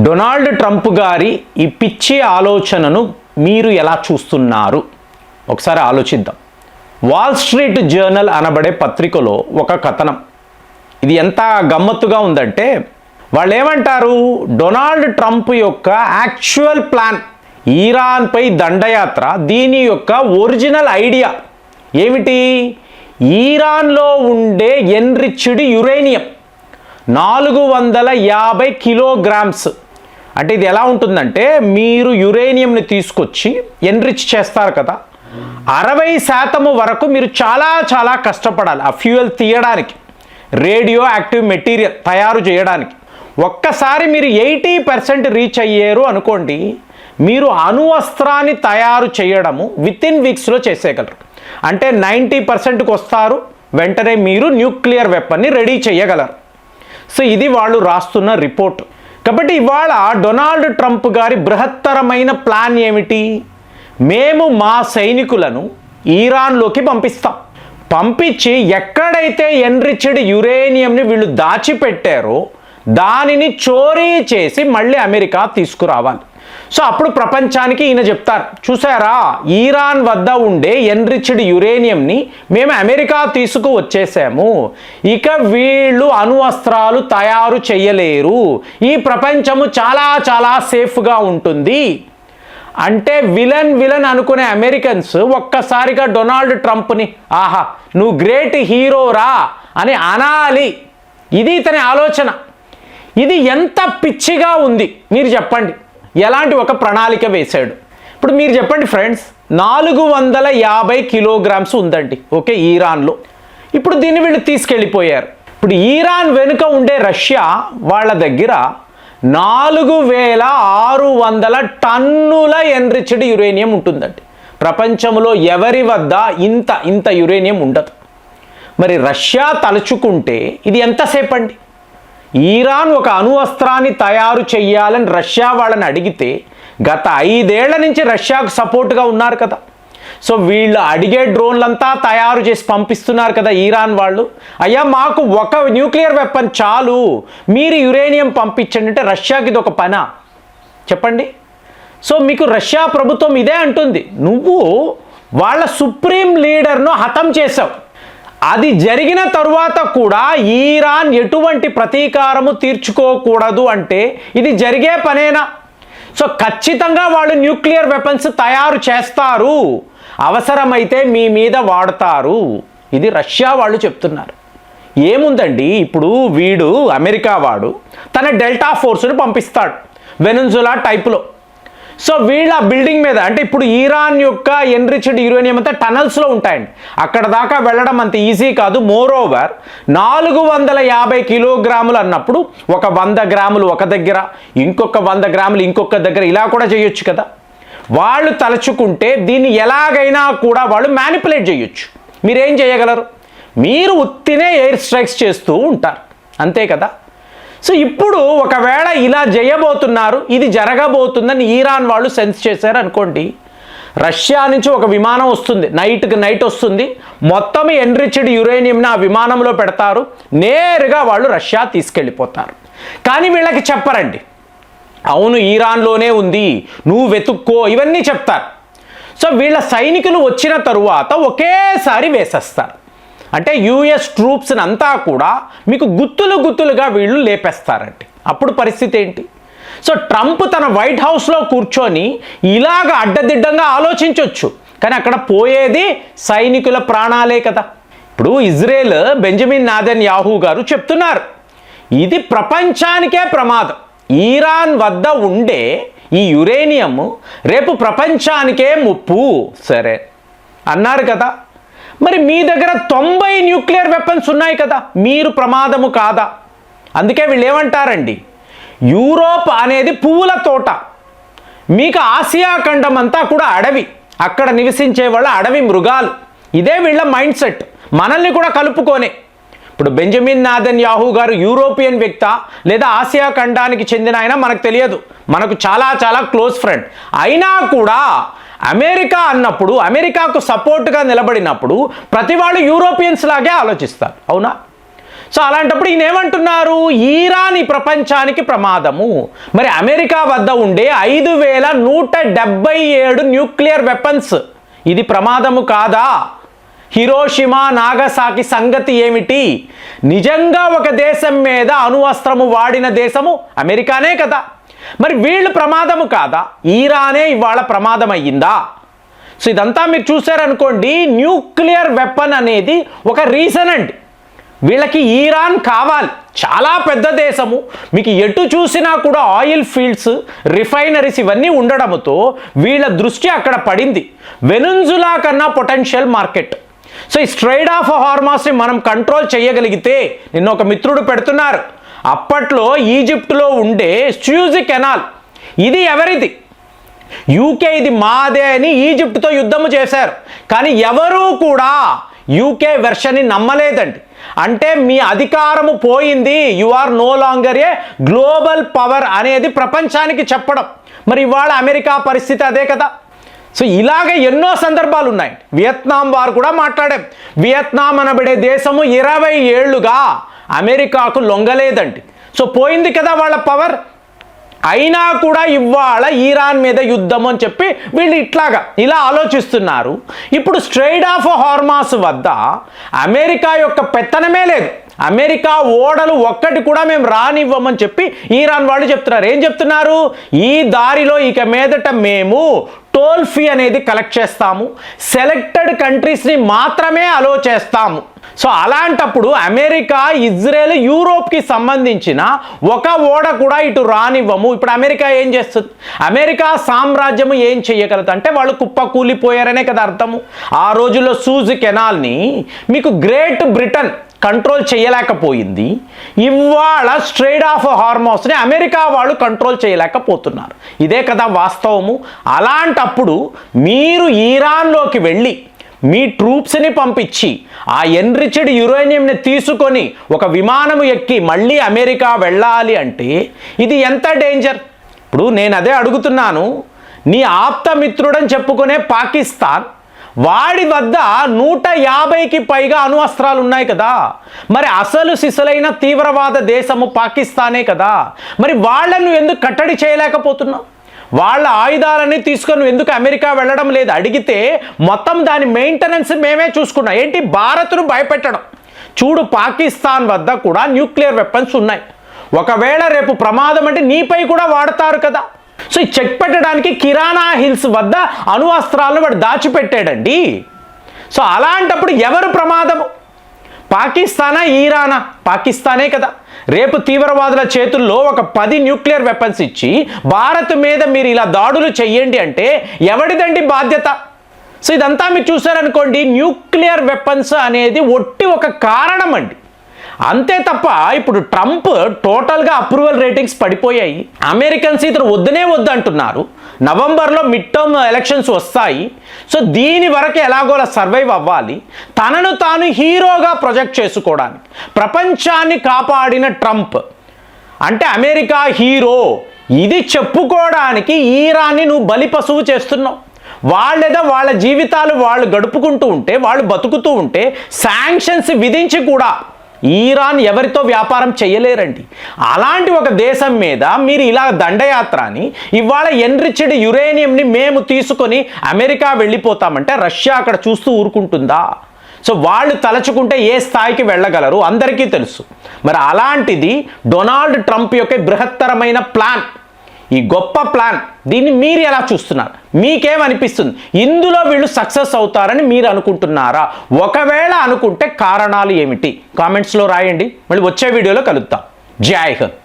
Donald Trump గారి ఈ పిచ్చి ఆలోచనను మీరు ఎలా చూస్తున్నారు? ఒకసారి ఆలోచిద్దాం. వాల్ స్ట్రీట్ జర్నల్ అనబడే పత్రికలో ఒక కథనం. ఇది ఎంత గమ్మత్తుగా ఉందంటే, వాళ్ళు ఏమంటారు, డొనాల్డ్ ట్రంప్ యొక్క యాక్చువల్ ప్లాన్, ఇరాన్పై దండయాత్ర, దీని యొక్క ఒరిజినల్ ఐడియా ఏమిటి? ఇరాన్లో ఉండే ఎన్రిచ్డ్ యురేనియం 450 కిలోగ్రామ్స్. అంటే ఇది ఎలా ఉంటుందంటే, మీరు యురేనియంని తీసుకొచ్చి ఎన్రిచ్ చేస్తారు కదా, 60% వరకు మీరు చాలా కష్టపడాలి ఆ ఫ్యూయల్ తీయడానికి, రేడియో యాక్టివ్ మెటీరియల్ తయారు చేయడానికి. ఒక్కసారి మీరు 80% రీచ్ అయ్యారు అనుకోండి, మీరు అణువస్త్రాన్ని తయారు చేయడము వితిన్ వీక్స్లో చేసేయగలరు. అంటే 90%కి వస్తారు, వెంటనే మీరు న్యూక్లియర్ వెపన్ని రెడీ చేయగలరు. సో ఇది వాళ్ళు రాస్తున్న రిపోర్ట్. కాబట్టి ఇవాళ డొనాల్డ్ ట్రంప్ గారి బృహత్తరమైన ప్లాన్ ఏమిటి? మేము మా సైనికులను ఇరాన్లోకి పంపించి ఎక్కడైతే ఎన్రిచ్డ్ యురేనియంని వీళ్ళు దాచిపెట్టారో దానిని చోరీ చేసి మళ్ళీ అమెరికా తీసుకురావాలి. సో అప్పుడు ప్రపంచానికి ఈయన చెప్తారు, చూసారా, ఇరాన్ వద్ద ఉండే ఎన్రిచ్డ్ యురేనియంని మేము అమెరికా తీసుకువచ్చేసాము, ఇక వీళ్ళు అణువస్త్రాలు తయారు చేయలేరు, ఈ ప్రపంచము చాలా సేఫ్గా ఉంటుంది అంటే విలన్ అనుకునే అమెరికన్స్ ఒక్కసారిగా డొనాల్డ్ ట్రంప్ని, ఆహా నువ్వు గ్రేట్ హీరోరా అని అనాలి. ఇది ఇతని ఆలోచన. ఇది ఎంత పిచ్చిగా ఉంది మీరు చెప్పండి. ఎలాంటి ఒక ప్రణాళిక వేశాడు? ఇప్పుడు మీరు చెప్పండి ఫ్రెండ్స్, 450 కిలోగ్రామ్స్ ఉందండి, ఓకే, ఇరాన్లో. ఇప్పుడు దీన్ని వీళ్ళు తీసుకెళ్ళిపోయారు. ఇప్పుడు ఇరాన్ వెనుక ఉండే రష్యా వాళ్ళ దగ్గర 4600 టన్నుల ఎన్రిచ్డ్ యురేనియం ఉంటుందండి. ప్రపంచంలో ఎవరి వద్ద ఇంత యురేనియం ఉండదు. మరి రష్యా తలుచుకుంటే ఇది ఎంతసేపు అండి? ఇరాన్ ఒక అణువస్త్రాన్ని తయారు చెయ్యాలని రష్యా వాళ్ళని అడిగితే గత 5 ఏళ్ల నుంచి రష్యాకు సపోర్ట్గా ఉన్నారు కదా. సో వీళ్ళు అడిగే డ్రోన్లంతా తయారు చేసి పంపిస్తున్నారు కదా ఇరాన్ వాళ్ళు. అయ్యా మాకు ఒక న్యూక్లియర్ వెపన్ చాలు, మీరు యురేనియం పంపించండి అంటే రష్యాకి ఇది ఒక పనా చెప్పండి? సో మీకు రష్యా ప్రభుత్వం ఇదే అంటుంది, నువ్వు వాళ్ళ సుప్రీం లీడర్ను హతం చేశావు. అది జరిగిన తరువాత కూడా ఇరాన్ ఎటువంటి ప్రతీకారము తీర్చుకోకూడదు అంటే ఇది జరిగే పనేనా? సో ఖచ్చితంగా వాళ్ళు న్యూక్లియర్ వెపన్స్ తయారు చేస్తారు, అవసరమైతే మీ మీద వాడతారు. ఇది రష్యా వాళ్ళు చెప్తున్నారు. ఏముందండి, ఇప్పుడు వీడు అమెరికా వాడు తన డెల్టా ఫోర్స్ని పంపిస్తాడు వెనెజులా టైప్లో. సో వీళ్ళ బిల్డింగ్ మీద, అంటే ఇప్పుడు ఇరాన్ యొక్క ఎన్రిచ్డ్ యురేనియం అంతా టనల్స్లో ఉంటాయండి, అక్కడ దాకా వెళ్ళడం అంత ఈజీ కాదు. మోరోవర్ 450 కిలోగ్రాములు అన్నప్పుడు ఒక 100 గ్రాములు ఒక దగ్గర, ఇంకొక 100 గ్రాములు ఇంకొక దగ్గర, ఇలా కూడా చేయొచ్చు కదా. వాళ్ళు తలుచుకుంటే దీన్ని ఎలాగైనా కూడా వాళ్ళు మ్యానిపులేట్ చేయొచ్చు. మీరేం చేయగలరు? మీరు ఉత్తినే ఎయిర్ స్ట్రైక్స్ చేస్తూ ఉంటారు, అంతే కదా. సో ఇప్పుడు ఒకవేళ ఇలా చేయబోతున్నారు, ఇది జరగబోతుందని ఇరాన్ వాళ్ళు సెన్స్ చేశారు అనుకోండి, రష్యా నుంచి ఒక విమానం వస్తుంది, నైట్ వస్తుంది, మొత్తం ఎన్రిచ్డ్ యురేనియంని ఆ విమానంలో పెడతారు, నేరుగా వాళ్ళు రష్యా తీసుకెళ్ళిపోతారు. కానీ వీళ్ళకి చెప్పరండి, అవును ఇరాన్లోనే ఉంది, నువ్వు వెతుక్కో, ఇవన్నీ చెప్తారు. సో వీళ్ళ సైనికులు వచ్చిన తరువాత ఒకేసారి వేసేస్తారు. అంటే యుఎస్ ట్రూప్స్ని అంతా కూడా మీకు గుత్తులుగా వీళ్ళు లేపేస్తారండి. అప్పుడు పరిస్థితి ఏంటి? సో ట్రంప్ తన వైట్ హౌస్లో కూర్చొని ఇలాగ అడ్డదిడ్డంగా ఆలోచించవచ్చు, కానీ అక్కడ పోయేది సైనికుల ప్రాణాలే కదా. ఇప్పుడు ఇజ్రాయెల్ బెంజమిన్ నెతన్యాహు గారు చెప్తున్నారు, ఇది ప్రపంచానికే ప్రమాదం, ఇరాన్ వద్ద ఉండే ఈ యురేనియం రేపు ప్రపంచానికే ముప్పు. సరే అన్నారు కదా, మరి మీ దగ్గర 90 న్యూక్లియర్ వెపన్స్ ఉన్నాయి కదా, మీరు ప్రమాదము కాదా? అందుకే వీళ్ళు ఏమంటారండి, యూరోప్ అనేది పువ్వుల తోట, మీకు ఆసియా ఖండం అంతా కూడా అడవి, అక్కడ నివసించే వాళ్ళ అడవి మృగాలు. ఇదే వీళ్ళ మైండ్ సెట్, మనల్ని కూడా కలుపుకోనే. ఇప్పుడు బెంజమిన్ నెతన్యాహు గారు యూరోపియన్ వ్యక్తా లేదా ఆసియా ఖండానికి చెందిన ఆయన మనకు తెలియదు, మనకు చాలా క్లోజ్ ఫ్రెండ్. అయినా కూడా అమెరికా అన్నప్పుడు, అమెరికాకు సపోర్ట్గా నిలబడినప్పుడు ప్రతి వాళ్ళు యూరోపియన్స్ లాగే ఆలోచిస్తారు, అవునా? సో అలాంటప్పుడు ఈయన ఏమంటున్నారు, ఇరాన్ ఈ ప్రపంచానికి ప్రమాదము. మరి అమెరికా వద్ద ఉండే 5177 న్యూక్లియర్ వెపన్స్ ఇది ప్రమాదము కాదా? హిరోషిమా నాగసాకి సంగతి ఏమిటి? నిజంగా ఒక దేశం మీద అణువస్త్రము వాడిన దేశము అమెరికానే కదా. మరి వీళ్ళు ప్రమాదము కాదా? ఇరానే ఇవాళ ప్రమాదం అయ్యిందా? సో ఇదంతా మీరు చూసారనుకోండి, న్యూక్లియర్ వెపన్ అనేది ఒక రీజన్ అండి. వీళ్ళకి ఇరాన్ కావాలి, చాలా పెద్ద దేశము, మీకు ఎటు చూసినా కూడా ఆయిల్ ఫీల్డ్స్, రిఫైనరీస్ ఇవన్నీ ఉండడంతో వీళ్ళ దృష్టి అక్కడ పడింది. వెనుజులా కన్నా పొటెన్షియల్ మార్కెట్. సో ఈ స్ట్రైట్ ఆఫ్ హార్మస్ని మనం కంట్రోల్ చేయగలిగితే, నిన్న ఒక మిత్రుడు పెడుతున్నారు, అప్పట్లో ఈజిప్టులో ఉండే సూయజ్ కెనాల్ ఇది ఎవరిది? యూకే ఇది మాదే అని ఈజిప్ట్తో యుద్ధము చేశారు. కానీ ఎవరూ కూడా యూకే వెర్షన్ని నమ్మలేదండి. అంటే మీ అధికారము పోయింది, you are no longer a global power అనేది ప్రపంచానికి చెప్పడం. మరి ఇవాళ అమెరికా పరిస్థితి అదే కదా. సో ఇలాగ ఎన్నో సందర్భాలు ఉన్నాయి. వియత్నాం వారు కూడా మాట్లాడాం. వియత్నాం అనబడే దేశము 20 ఏళ్లుగా అమెరికాకు లొంగలేదండి. సో పోయింది కదా వాళ్ళ పవర్. అయినా కూడా ఇవాళ ఇరాన్ మీద యుద్ధం అని చెప్పి వీళ్ళు ఇలా ఆలోచిస్తున్నారు. ఇప్పుడు స్ట్రైట్ ఆఫ్ హార్మస్ వద్ద అమెరికా యొక్క పెత్తనమే లేదు. అమెరికా ఓడలు ఒక్కటి కూడా మేము రానివ్వమని చెప్పి ఇరాన్ వాళ్ళు చెప్తున్నారు. ఏం చెప్తున్నారు? ఈ దారిలో ఇక మీదట మేము టోల్ ఫీ అనేది కలెక్ట్ చేస్తాము, సెలెక్టెడ్ కంట్రీస్ని మాత్రమే అలో చేస్తాము. సో అలాంటప్పుడు అమెరికా, ఇజ్రాయెల్, యూరోప్కి సంబంధించిన ఒక ఓడ కూడా ఇటు రానివ్వము. ఇప్పుడు అమెరికా ఏం చేస్తుంది? అమెరికా సామ్రాజ్యము ఏం చేయగలదు అంటే వాళ్ళు కుప్పకూలిపోయారనే కదా అర్థము. ఆ రోజుల్లో సూజ్ కెనాల్ని మీకు గ్రేట్ బ్రిటన్ కంట్రోల్ చేయలేకపోయింది. ఇవాళ స్ట్రైట్ ఆఫ్ హార్మస్ని అమెరికా వాళ్ళు కంట్రోల్ చేయలేకపోతున్నారు. ఇదే కదా వాస్తవము. అలాంటప్పుడు మీరు ఇరాన్లోకి వెళ్ళి మీ ట్రూప్స్ని పంపించి ఆ ఎన్రిచ్డ్ యురేనియంని తీసుకొని ఒక విమానము ఎక్కి మళ్ళీ అమెరికా వెళ్ళాలి అంటే ఇది ఎంత డేంజర్? ఇప్పుడు నేను అదే అడుగుతున్నాను, నీ ఆప్తమిత్రుడని చెప్పుకునే పాకిస్తాన్, వాడి వద్ద 150కి పైగా అణువస్త్రాలు ఉన్నాయి కదా. మరి అసలు సిసలైన తీవ్రవాద దేశము పాకిస్తానే కదా. మరి వాళ్ళను ఎందుకు కట్టడి చేయలేకపోతున్నావు? వాళ్ళ ఆయుధాలని తీసుకొని ఎందుకు అమెరికా వెళ్ళడం లేదు? అడిగితే మొత్తం దాని మెయింటెనెన్స్ మేమే చూసుకున్నాం. ఏంటి? భారత్ను భయపెట్టడం. చూడు, పాకిస్తాన్ వద్ద కూడా న్యూక్లియర్ వెపన్స్ ఉన్నాయి. ఒకవేళ రేపు ప్రమాదం అంటే నీపై కూడా వాడతారు కదా. సో ఈ చెక్ పెట్టడానికి కిరాణా హిల్స్ వద్ద అణువస్త్రాలను వాడు దాచిపెట్టాడండి. సో అలాంటప్పుడు ఎవరు ప్రమాదము? పాకిస్తానా, ఇరానా? పాకిస్తానే కదా. రేపు తీవ్రవాదుల చేతుల్లో ఒక 10 న్యూక్లియర్ వెపన్స్ ఇచ్చి భారత్ మీద మీరు ఇలా దాడులు చెయ్యండి అంటే ఎవడిదండి బాధ్యత? సో ఇదంతా మీరు చూసారనుకోండి, న్యూక్లియర్ వెపన్స్ అనేది ఒట్టి ఒక కారణం అండి, అంతే తప్ప. ఇప్పుడు ట్రంప్ టోటల్గా అప్రూవల్ రేటింగ్స్ పడిపోయాయి. అమెరికన్స్ ఇతను వద్దునే వద్దు అంటున్నారు. నవంబర్లో మిడ్ టర్మ్ ఎలక్షన్స్ వస్తాయి. సో దీని వరకు ఎలాగోలా సర్వైవ్ అవ్వాలి, తనను తాను హీరోగా ప్రొజెక్ట్ చేసుకోవడానికి. ప్రపంచాన్ని కాపాడిన ట్రంప్ అంటే అమెరికా హీరో, ఇది చెప్పుకోవడానికి ఇరాన్ని నువ్వు బలి పశువు చేస్తున్నావు. వాళ్ళ జీవితాలు వాళ్ళు గడుపుకుంటూ ఉంటే, వాళ్ళు బతుకుతూ ఉంటే శాంక్షన్స్ విధించి కూడా ఇరాన్ ఎవరితో వ్యాపారం చేయలేరండి. అలాంటి ఒక దేశం మీద మీరు ఇలా దండయాత్రని, ఇవాళ ఎన్రిచ్డ్ యురేనియంని మేము తీసుకొని అమెరికా వెళ్ళిపోతామంటే రష్యా అక్కడ చూస్తూ ఊరుకుంటుందా? సో వాళ్ళు తలచుకుంటే ఏ స్థాయికి వెళ్ళగలరు అందరికీ తెలుసు. మరి అలాంటిది డొనాల్డ్ ట్రంప్ యొక్క బృహత్తరమైన ప్లాన్, ఈ గొప్ప ప్లాన్, దీన్ని మీరు ఎలా చూస్తున్నారు? మీకేమనిపిస్తుంది? ఇందులో వీళ్ళు సక్సెస్ అవుతారని మీరు అనుకుంటున్నారా? ఒకవేళ అనుకుంటే కారణాలు ఏమిటి? కామెంట్స్లో రాయండి. మళ్ళీ వచ్చే వీడియోలో కలుద్దాం. జై హింద్.